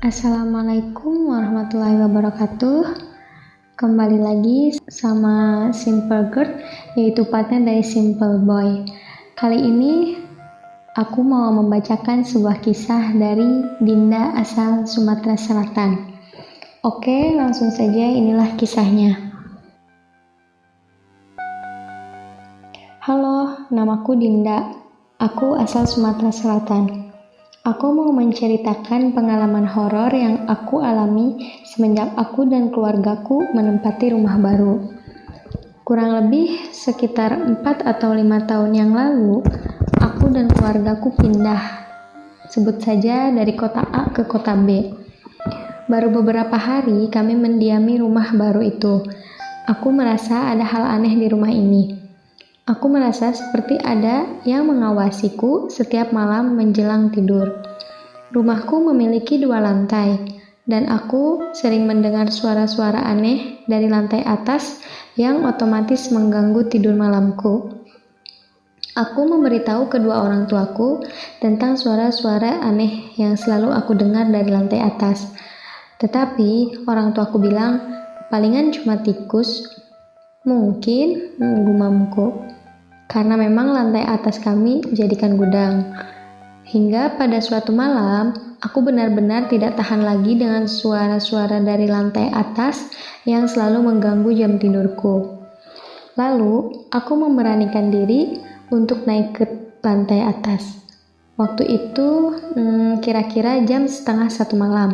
Assalamualaikum warahmatullahi wabarakatuh. Kembali lagi sama Simple Girl, yaitu partner dari Simple Boy. Kali ini aku mau membacakan sebuah kisah dari Dinda asal Sumatera Selatan. Oke, langsung saja, inilah kisahnya. Halo, namaku Dinda. Aku asal Sumatera Selatan. Aku mau menceritakan pengalaman horor yang aku alami semenjak aku dan keluargaku menempati rumah baru. Kurang lebih sekitar 4 atau 5 tahun yang lalu, aku dan keluargaku pindah, sebut saja dari kota A ke kota B. Baru beberapa hari kami mendiami rumah baru itu. Aku merasa ada hal aneh di rumah ini. Aku merasa seperti ada yang mengawasiku setiap malam menjelang tidur. Rumahku memiliki 2 lantai, dan aku sering mendengar suara-suara aneh dari lantai atas yang otomatis mengganggu tidur malamku. Aku memberitahu kedua orang tuaku tentang suara-suara aneh yang selalu aku dengar dari lantai atas. Tetapi orang tuaku bilang, palingan cuma tikus. Mungkin, gumamku. Karena memang lantai atas kami jadikan gudang. Hingga pada suatu malam, aku benar-benar tidak tahan lagi dengan suara-suara dari lantai atas yang selalu mengganggu jam tidurku. Lalu, aku memberanikan diri untuk naik ke lantai atas. Waktu itu, kira-kira jam 12:30 malam.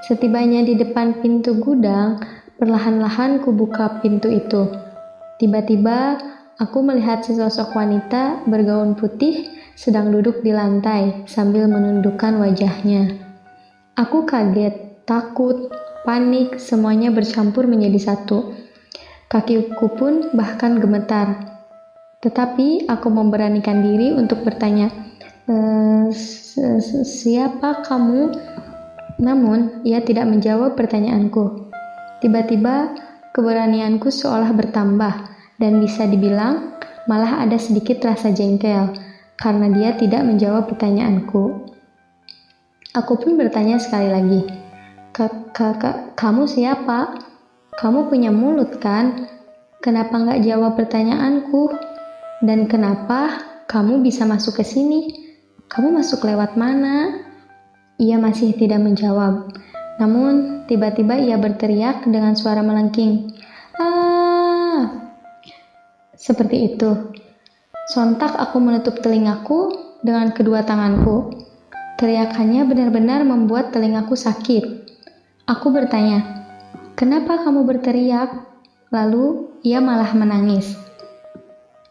Setibanya di depan pintu gudang, perlahan-lahan kubuka pintu itu. Tiba-tiba, aku melihat sesosok wanita bergaun putih sedang duduk di lantai sambil menundukkan wajahnya. Aku kaget, takut, panik, semuanya bercampur menjadi satu. Kakiku pun bahkan gemetar. Tetapi aku memberanikan diri untuk bertanya, siapa kamu? Namun, ia tidak menjawab pertanyaanku. Tiba-tiba, keberanianku seolah bertambah, dan bisa dibilang malah ada sedikit rasa jengkel karena dia tidak menjawab pertanyaanku. Aku pun bertanya sekali lagi, kamu siapa? Kamu punya mulut kan? Kenapa nggak jawab pertanyaanku? Dan kenapa kamu bisa masuk ke sini? Kamu masuk lewat mana? Ia masih tidak menjawab. Namun tiba-tiba ia berteriak dengan suara melengking. Seperti itu. Sontak aku menutup telingaku dengan kedua tanganku. Teriakannya benar-benar membuat telingaku sakit. Aku bertanya, kenapa kamu berteriak? Lalu ia malah menangis.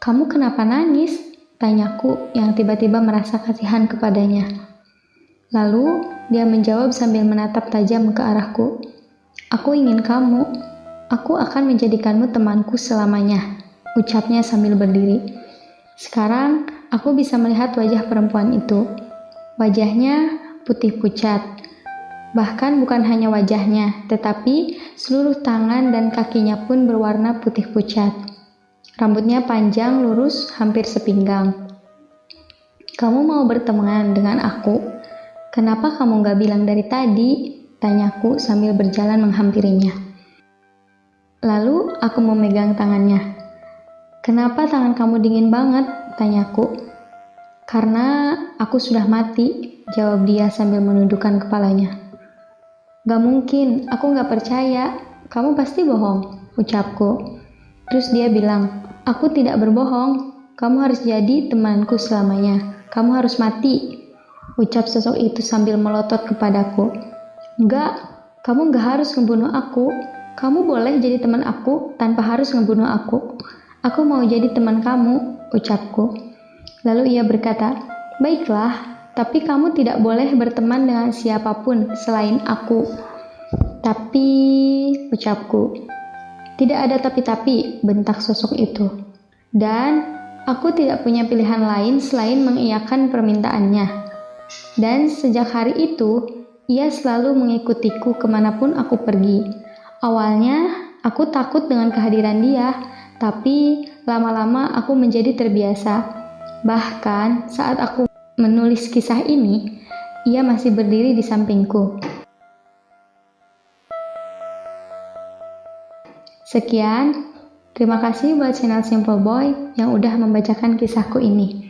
Kamu kenapa nangis? Tanyaku yang tiba-tiba merasa kasihan kepadanya. Lalu dia menjawab sambil menatap tajam ke arahku. Aku ingin kamu. Aku akan menjadikanmu temanku selamanya. Ucapnya sambil berdiri. Sekarang aku bisa melihat wajah perempuan itu. Wajahnya putih pucat. Bahkan bukan hanya wajahnya, tetapi seluruh tangan dan kakinya pun berwarna putih pucat. Rambutnya panjang, lurus, hampir sepinggang. Kamu mau berteman dengan aku? Kenapa kamu gak bilang dari tadi? Tanyaku sambil berjalan menghampirinya. Lalu aku memegang tangannya. Kenapa tangan kamu dingin banget? Tanyaku. Karena aku sudah mati, jawab dia sambil menundukkan kepalanya. Gak mungkin, aku gak percaya. Kamu pasti bohong, ucapku. Terus dia bilang, aku tidak berbohong. Kamu harus jadi temanku selamanya. Kamu harus mati, ucap sosok itu sambil melotot kepadaku. Enggak, kamu gak harus ngebunuh aku. Kamu boleh jadi teman aku tanpa harus ngebunuh aku. Aku mau jadi teman kamu, ucapku. Lalu ia berkata, baiklah, tapi kamu tidak boleh berteman dengan siapapun selain aku. Tapi, ucapku. Tidak ada tapi-tapi, bentak sosok itu. Dan aku tidak punya pilihan lain selain mengiyakan permintaannya. Dan sejak hari itu, ia selalu mengikutiku kemanapun aku pergi. Awalnya, aku takut dengan kehadiran dia, tapi lama-lama aku menjadi terbiasa. Bahkan saat aku menulis kisah ini, ia masih berdiri di sampingku. Sekian, terima kasih buat channel Simple Boy yang udah membacakan kisahku ini.